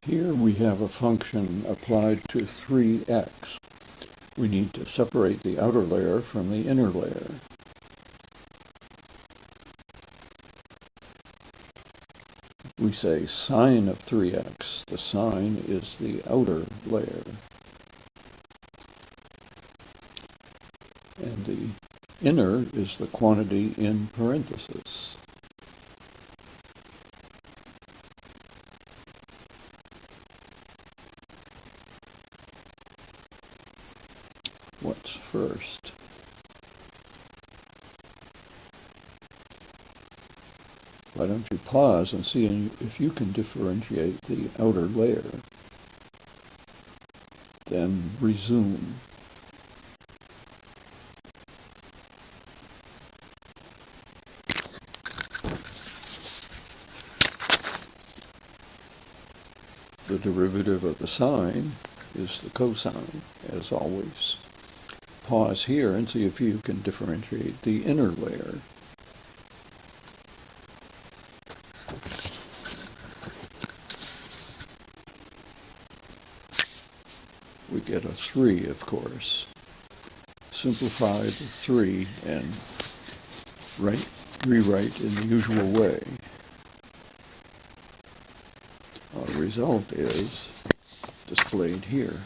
Here we have a function applied to 3x. We need to separate the outer layer from the inner layer. We say sine of 3x. The sine is the outer layer. And the inner is the quantity in parentheses. What's first? Why don't you pause and see if you can differentiate the outer layer? Then resume. The derivative of the sine is the cosine, as always. Pause here and see if you can differentiate the inner layer. We get a 3, of course. Simplify the 3 and rewrite in the usual way. Our result is displayed here.